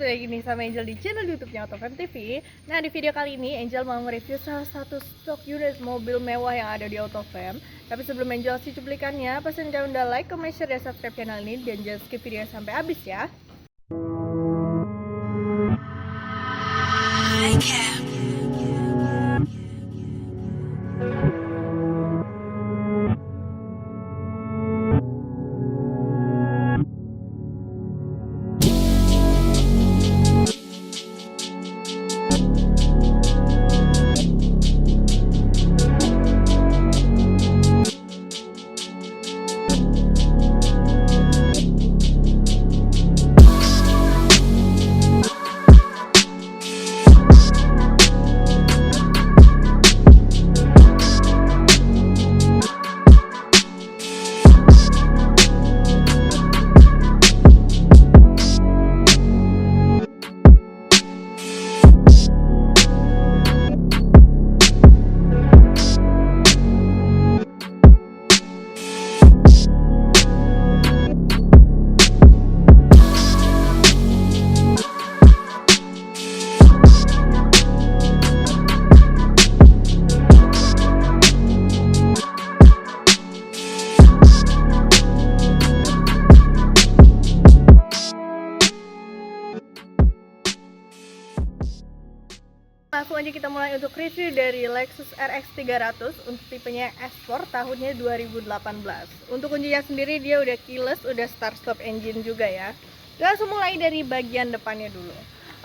balik lagi nih sama Angel di channel YouTube-nya Autofam TV. Nah, di video kali ini Angel mau nge-review salah satu stok unit mobil mewah yang ada di Autofam. Tapi sebelum Angel kasih cuplikannya, pastikan jangan lupa like, comment, share, dan subscribe channel ini dan jangan skip video sampai habis ya. Langsung aja kita mulai untuk review dari Lexus RX 300 untuk tipenya S4 tahunnya 2018. Untuk kuncinya sendiri dia udah keyless, udah start stop engine juga ya. Langsung mulai dari bagian depannya dulu.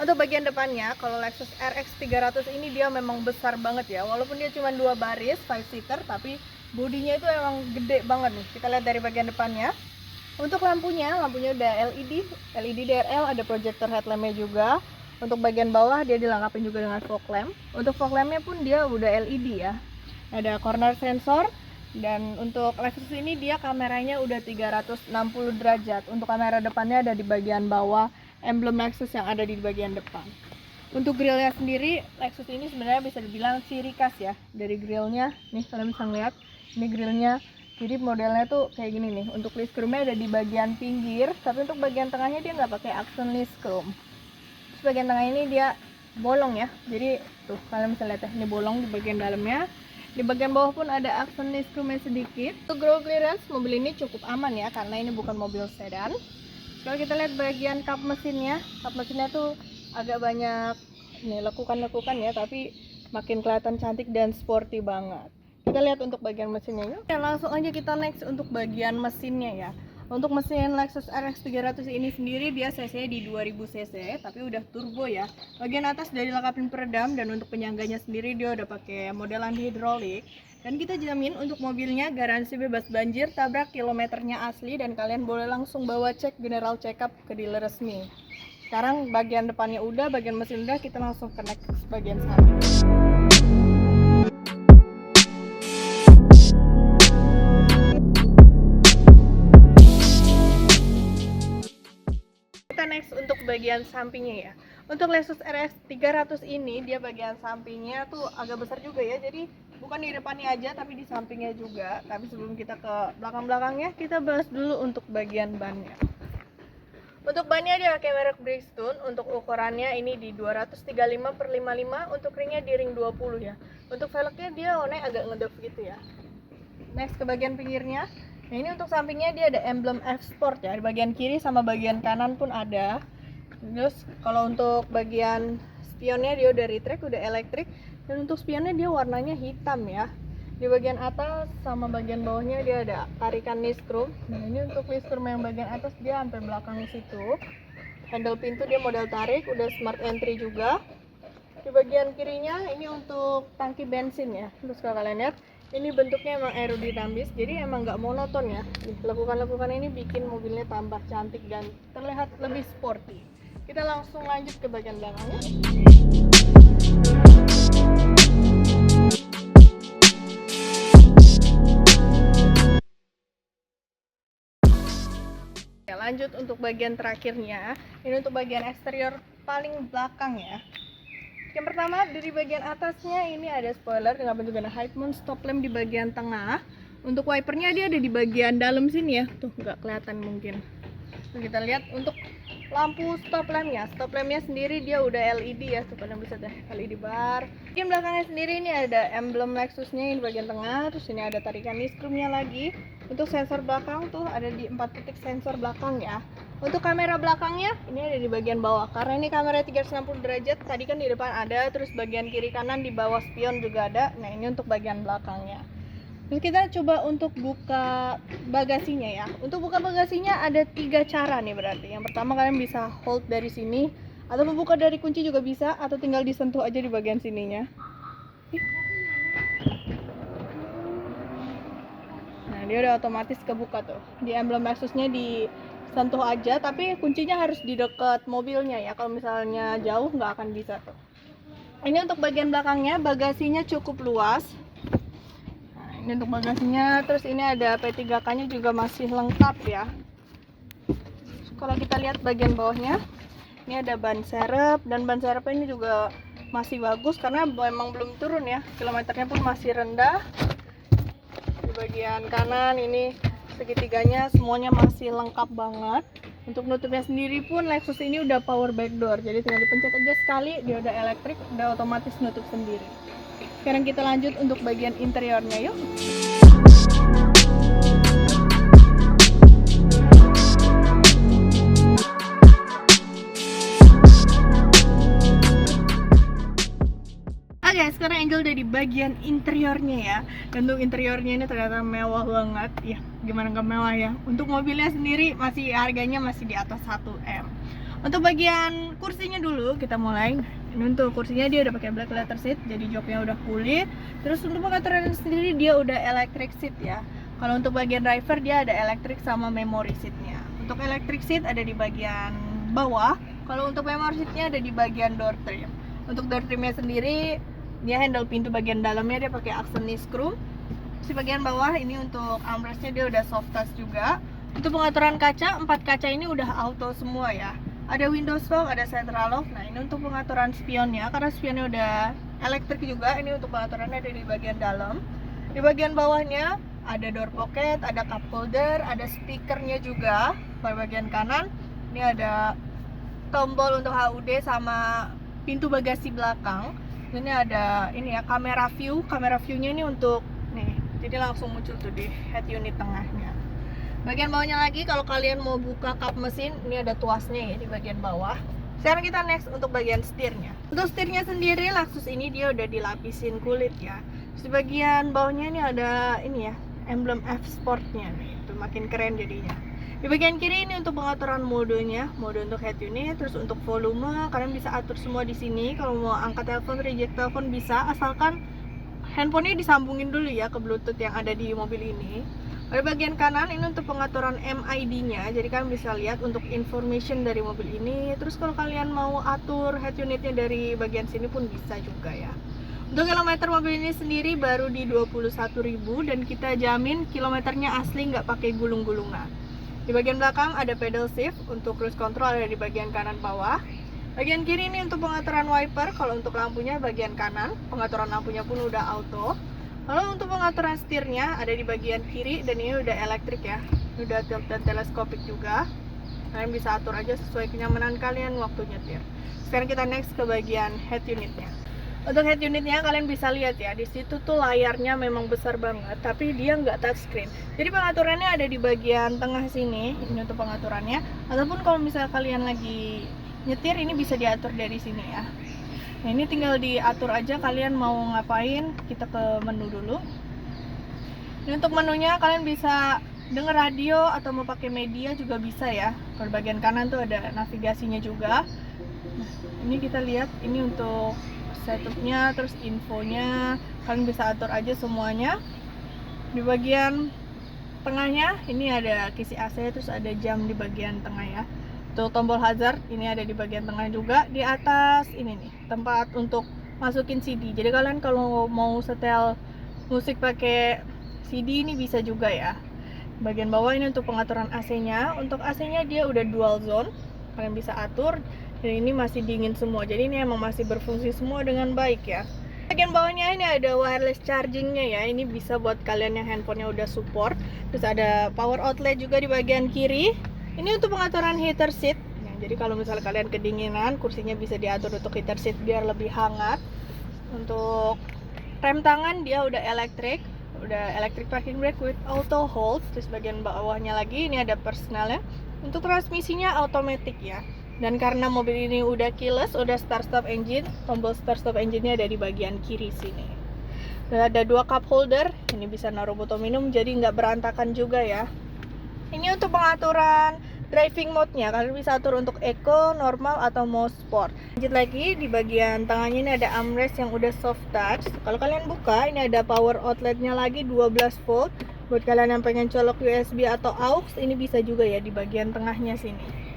Untuk bagian depannya, kalau Lexus RX 300 ini dia memang besar banget ya. Walaupun dia cuma 2 baris 5 seater, tapi bodinya itu emang gede banget nih. Kita lihat dari bagian depannya. Untuk lampunya udah LED DRL, ada projector headlampnya juga. Untuk bagian bawah dia dilengkapi juga dengan fog lamp. Untuk fog lampnya pun dia udah LED ya. Ada corner sensor, dan untuk Lexus ini dia kameranya udah 360 derajat. Untuk kamera depannya ada di bagian bawah, emblem Lexus yang ada di bagian depan. Untuk grillnya sendiri, Lexus ini sebenarnya bisa dibilang ciri khas ya. Dari grillnya, nih kalian bisa lihat, ini grillnya. Jadi modelnya tuh kayak gini nih. Untuk list chrome-nya ada di bagian pinggir, tapi untuk bagian tengahnya dia nggak pakai aksen list chrome. Bagian tengah ini dia bolong ya, jadi tuh kalian bisa lihat ya, ini bolong di bagian dalamnya. Di bagian bawah pun ada aksen list chrome sedikit. Untuk ground clearance mobil ini cukup aman ya, karena ini bukan mobil sedan. Kalau kita lihat bagian kap mesinnya tuh agak banyak nih lekukan-lekukan ya, tapi makin kelihatan cantik dan sporty banget. Kita lihat untuk bagian mesinnya yuk. Ya, langsung aja kita next untuk bagian mesinnya ya. Untuk mesin Lexus RX 300 ini sendiri dia cc di 2000 cc, tapi udah turbo ya. Bagian atas dari dilengkapi peredam, dan untuk penyangganya sendiri dia udah pakai modelan hidrolik. Dan kita jamin untuk mobilnya garansi bebas banjir, tabrak, kilometernya asli, dan kalian boleh langsung bawa cek general check up ke dealer resmi. Sekarang bagian depannya udah, bagian mesin udah, kita langsung connect ke bagian samping. Next untuk bagian sampingnya ya. Untuk Lexus RX 300 ini dia bagian sampingnya tuh agak besar juga ya. Jadi bukan di depannya aja tapi di sampingnya juga. Tapi sebelum kita ke belakang-belakangnya, kita bahas dulu untuk bagian bannya. Untuk bannya dia pakai merek Bridgestone. Untuk ukurannya ini di 235/55, untuk ringnya di ring 20 ya. Untuk velgnya dia warnanya agak ngedep gitu ya. Next ke bagian pinggirnya. Nah, ini untuk sampingnya dia ada emblem F-Sport ya, di bagian kiri sama bagian kanan pun ada. Terus kalau untuk bagian spionnya dia udah retract, udah elektrik, dan untuk spionnya dia warnanya hitam ya. Di bagian atas sama bagian bawahnya dia ada tarikan list chrome. Nah, ini untuk list chrome yang bagian atas dia sampai belakang situ. Handle pintu dia model tarik, udah smart entry juga. Di bagian kirinya ini untuk tangki bensin ya. Terus kalau kalian lihat, ini bentuknya emang aerodinamis, jadi emang nggak monoton ya. Lekukan-lekukan ini bikin mobilnya tambah cantik dan terlihat lebih sporty. Kita langsung lanjut ke bagian belakangnya. Ya, lanjut untuk bagian terakhirnya. Ini untuk bagian eksterior paling belakang ya. Yang pertama, dari bagian atasnya ini ada spoiler dengan bentuk high mount stop lamp di bagian tengah. Untuk wipernya dia ada di bagian dalam sini ya, tuh nggak kelihatan mungkin. Nah, kita lihat untuk lampu stop lampnya sendiri dia udah LED ya, tuh kalian bisa lihat LED bar. Di belakangnya sendiri ini ada emblem Lexusnya di bagian tengah, terus ini ada tarikan niskrumnya lagi. Untuk sensor belakang tuh ada di 4 titik sensor belakang ya. Untuk kamera belakangnya ini ada di bagian bawah, karena ini kamera 360 derajat. Tadi kan di depan ada, terus bagian kiri kanan di bawah spion juga ada. Nah ini untuk bagian belakangnya. Terus kita coba untuk buka bagasinya ya. Untuk buka bagasinya ada 3 cara nih berarti. Yang pertama kalian bisa hold dari sini, atau membuka dari kunci juga bisa, atau tinggal disentuh aja di bagian sininya. Nah dia udah otomatis kebuka tuh. Di emblem Lexusnya disentuh aja, tapi kuncinya harus di dekat mobilnya ya. Kalau misalnya jauh nggak akan bisa tuh. Ini untuk bagian belakangnya, bagasinya cukup luas. Ini untuk bagasinya, terus ini ada P3K nya juga masih lengkap ya. Kalau kita lihat bagian bawahnya, ini ada ban serep, dan ban serepnya ini juga masih bagus karena memang belum turun ya, kilometernya pun masih rendah. Di bagian kanan ini segitiganya semuanya masih lengkap banget. Untuk nutupnya sendiri pun Lexus ini udah power back door, jadi tinggal dipencet aja sekali, dia udah elektrik, udah otomatis nutup sendiri. Sekarang kita lanjut untuk bagian interiornya yuk. Oke, sekarang Angel udah di bagian interiornya ya. Dan untuk interiornya ini ternyata mewah banget. Ya, gimana nggak mewah ya. Untuk mobilnya sendiri masih harganya masih di atas 1M. Untuk bagian kursinya dulu kita mulai. Ini untuk kursinya dia udah pakai black leather seat, jadi joknya udah kulit. Terus untuk pengaturan sendiri dia udah electric seat ya. Kalau untuk bagian driver dia ada electric sama memory seatnya. Untuk electric seat ada di bagian bawah. Kalau untuk memory seatnya ada di bagian door trim. Untuk door trimnya sendiri dia handle pintu bagian dalamnya dia pakai aksen niskrum. Di bagian bawah ini untuk armrestnya dia udah soft touch juga. Untuk pengaturan kaca, 4 kaca ini udah auto semua ya. Ada window stop, ada central lock. Nah ini untuk pengaturan spionnya, karena spionnya udah elektrik juga. Ini untuk pengaturannya ada di bagian dalam. Di bagian bawahnya ada door pocket, ada cup holder, ada speakernya juga. Pada bagian kanan ini ada tombol untuk HUD sama pintu bagasi belakang. Ini ada ini ya kamera view. Kamera viewnya ini untuk nih, jadi langsung muncul tuh di head unit tengahnya. Bagian bawahnya lagi, kalau kalian mau buka kap mesin, ini ada tuasnya ya di bagian bawah. Sekarang kita next untuk bagian setirnya. Untuk setirnya sendiri, Lexus ini dia udah dilapisin kulit ya. Terus di bagian bawahnya ini ada ini ya, emblem F Sportnya nih, itu makin keren jadinya. Di bagian kiri ini untuk pengaturan modenya, mode untuk head unit, terus untuk volume kalian bisa atur semua di sini. Kalau mau angkat telepon, reject telepon bisa, asalkan handphonenya disambungin dulu ya ke Bluetooth yang ada di mobil ini. Pada bagian kanan ini untuk pengaturan MID-nya, jadi kalian bisa lihat untuk information dari mobil ini. Terus kalau kalian mau atur head unitnya dari bagian sini pun bisa juga ya. Untuk kilometer mobil ini sendiri baru di 21.000 dan kita jamin kilometernya asli nggak pakai gulung-gulungan. Di bagian belakang ada pedal shift, untuk cruise control ada di bagian kanan bawah. Bagian kiri ini untuk pengaturan wiper, kalau untuk lampunya bagian kanan, pengaturan lampunya pun udah auto. Lalu untuk pengaturan setirnya ada di bagian kiri dan ini udah elektrik ya. Ini udah tilt dan teleskopik juga. Kalian bisa atur aja sesuai kenyamanan kalian waktu nyetir. Sekarang kita next ke bagian head unitnya. Untuk head unitnya kalian bisa lihat ya, di situ tuh layarnya memang besar banget, tapi dia nggak touchscreen. Jadi pengaturannya ada di bagian tengah sini, ini untuk pengaturannya. Ataupun kalau misalnya kalian lagi nyetir, ini bisa diatur dari sini ya. Nah ini tinggal diatur aja kalian mau ngapain. Kita ke menu dulu. Ini untuk menunya kalian bisa denger radio atau mau pakai media juga bisa ya. Di bagian kanan tuh ada navigasinya juga. Nah, ini kita lihat ini untuk setupnya, terus infonya kalian bisa atur aja semuanya. Di bagian tengahnya ini ada kisi AC, terus ada jam di bagian tengah ya. Untuk tombol hazard ini ada di bagian tengah juga. Di atas ini nih tempat untuk masukin CD. Jadi kalian kalau mau setel musik pakai CD ini bisa juga ya. Bagian bawah ini untuk pengaturan AC-nya. Untuk AC-nya dia udah dual zone, kalian bisa atur. Dan ini masih dingin semua, jadi ini emang masih berfungsi semua dengan baik ya. Bagian bawahnya ini ada wireless chargingnya ya. Ini bisa buat kalian yang handphonenya udah support. Terus ada power outlet juga di bagian kiri. Ini untuk pengaturan heater seat. Nah, Jadi kalau misalnya kalian kedinginan, kursinya bisa diatur untuk heater seat biar lebih hangat. Untuk rem tangan dia udah electric parking brake with auto hold. Terus bagian bawahnya lagi ini ada personalnya. Untuk transmisinya automatic ya. Dan karena mobil ini udah keyless, udah start stop engine, tombol start stop engine-nya ada di bagian kiri sini. Dan ada 2 cup holder, ini bisa naruh botol minum jadi nggak berantakan juga ya. Ini untuk pengaturan driving mode-nya, kalian bisa atur untuk eco, normal, atau mau sport. Lanjut lagi, di bagian tengahnya ini ada armrest yang udah soft touch. Kalau kalian buka, ini ada power outlet-nya lagi 12 volt. Buat kalian yang pengen colok USB atau aux, ini bisa juga ya di bagian tengahnya sini.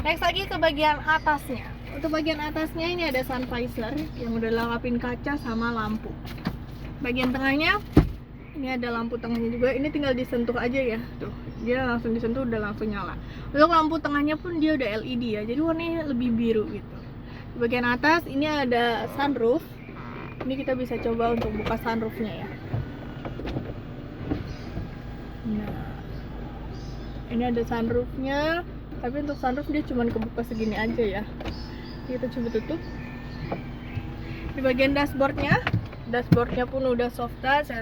Next lagi ke bagian atasnya. Untuk bagian atasnya ini ada sun visor yang udah lengkapin kaca sama lampu. Bagian tengahnya ini ada lampu tengahnya juga, ini tinggal disentuh aja ya, tuh dia langsung disentuh udah langsung nyala. Untuk lampu tengahnya pun dia udah LED ya, jadi warnanya lebih biru gitu. Di bagian atas ini ada sunroof, ini kita bisa coba untuk buka sunroofnya ya. Nah, ini ada sunroofnya, tapi untuk sunroof dia cuma kebuka segini aja ya. Kita coba tutup. Di bagian dashboardnya pun udah soft touch,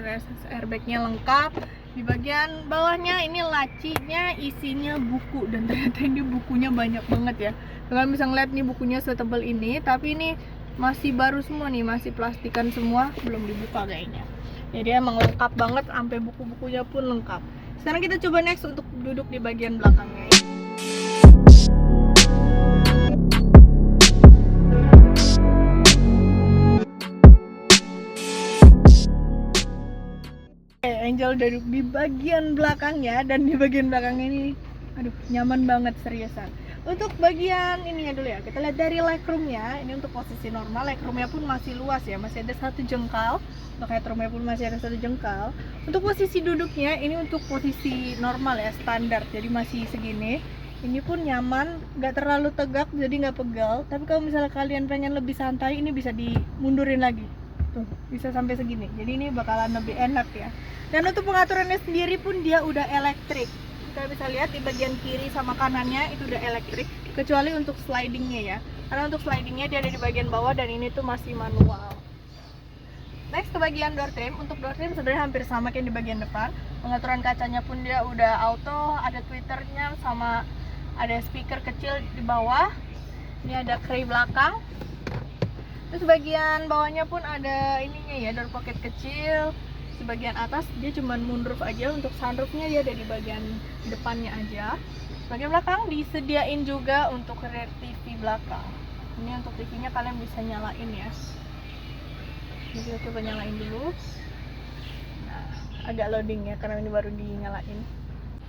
airbagnya lengkap. Di bagian bawahnya ini lacinya isinya buku, dan ternyata ini bukunya banyak banget ya. Kalian bisa ngeliat nih bukunya setebal ini, tapi ini masih baru semua nih, masih plastikan semua, belum dibuka kayaknya. Jadi emang lengkap banget, sampai buku-bukunya pun lengkap. Sekarang kita coba next untuk duduk di bagian belakangnya. Angel duduk di bagian belakangnya, dan di bagian belakang ini aduh nyaman banget seriusan. Untuk bagian ininya dulu ya, kita lihat dari legroomnya. Ini untuk posisi normal, legroomnya pun masih luas ya, masih ada 1 jengkal. Untuk headroomnya pun masih ada 1 jengkal. Untuk posisi duduknya ini untuk posisi normal ya, standar, jadi masih segini. Ini pun nyaman, nggak terlalu tegak jadi nggak pegal. Tapi kalau misalnya kalian pengen lebih santai, ini bisa dimundurin lagi. Tuh, bisa sampai segini. Jadi ini bakalan lebih enak ya. Dan untuk pengaturannya sendiri pun dia udah elektrik. Kita bisa lihat di bagian kiri sama kanannya itu udah elektrik, kecuali untuk slidingnya ya. Karena untuk slidingnya dia ada di bagian bawah, dan ini tuh masih manual. Next ke bagian door trim. Untuk door trim sebenarnya hampir sama kayak di bagian depan. Pengaturan kacanya pun dia udah auto, ada tweeternya sama ada speaker kecil di bawah. Ini ada kray belakang. Terus bagian bawahnya pun ada ininya ya, door pocket kecil. Di bagian atas dia cuma moonroof aja, untuk sunroofnya dia ada di bagian depannya aja. Bagian belakang disediain juga untuk rear TV belakang. Ini untuk TV-nya kalian bisa nyalain ya. Ini kita coba nyalain dulu. Nah, agak loading ya karena ini baru dinyalain.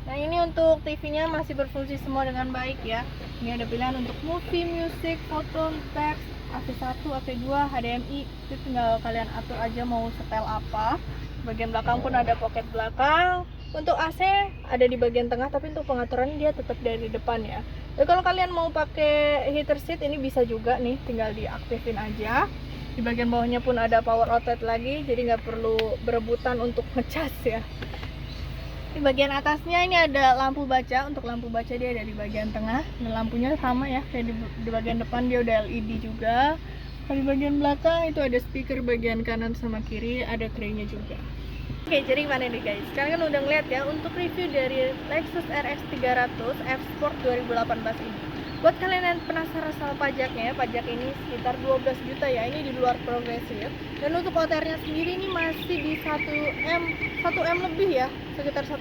Nah, ini untuk TV-nya masih berfungsi semua dengan baik ya. Ini ada pilihan untuk movie, music, foto, teks, AC1, AC2, HDMI. Itu tinggal kalian atur aja mau setel apa. Bagian belakang pun ada pocket belakang. Untuk AC ada di bagian tengah, tapi untuk pengaturan dia tetap dari depan ya. Jadi kalau kalian mau pakai heater seat ini bisa juga nih, tinggal diaktifin aja. Di bagian bawahnya pun ada power outlet lagi, jadi nggak perlu berebutan untuk ngecas ya. Di bagian atasnya ini ada lampu baca. Untuk lampu baca dia ada di bagian tengah, dan lampunya sama ya kayak di bagian depan dia udah LED juga. Kalau di bagian belakang itu ada speaker bagian kanan sama kiri, ada kraynya juga. Oke, jadi mana nih guys? Sekarang kan udah ngeliat ya untuk review dari Lexus RX 300 F Sport 2018 ini. Buat kalian yang penasaran sama pajaknya, pajak ini sekitar 12 juta ya, ini di luar progresif. Dan untuk OTR-nya sendiri ini masih di 1M lebih ya, sekitar 1,1.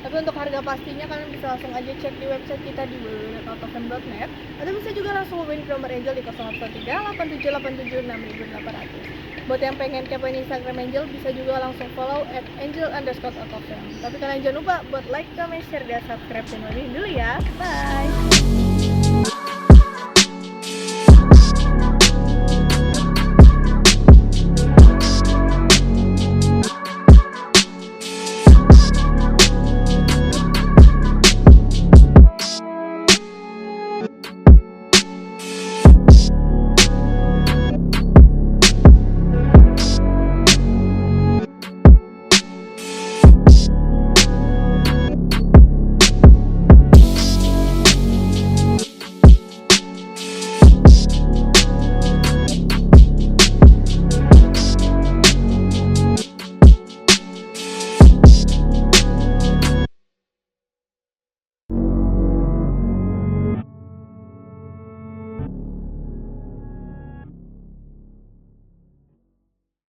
Tapi untuk harga pastinya kalian bisa langsung aja cek di website kita di www.autofan.net, atau bisa juga langsung hubungi nomor Angel di 01387876800. Buat yang pengen kepoin Instagram Angel, bisa juga langsung follow @angel_autofan. Tapi kalian jangan lupa buat like, comment, share, dan subscribe channel ini dulu ya. Bye!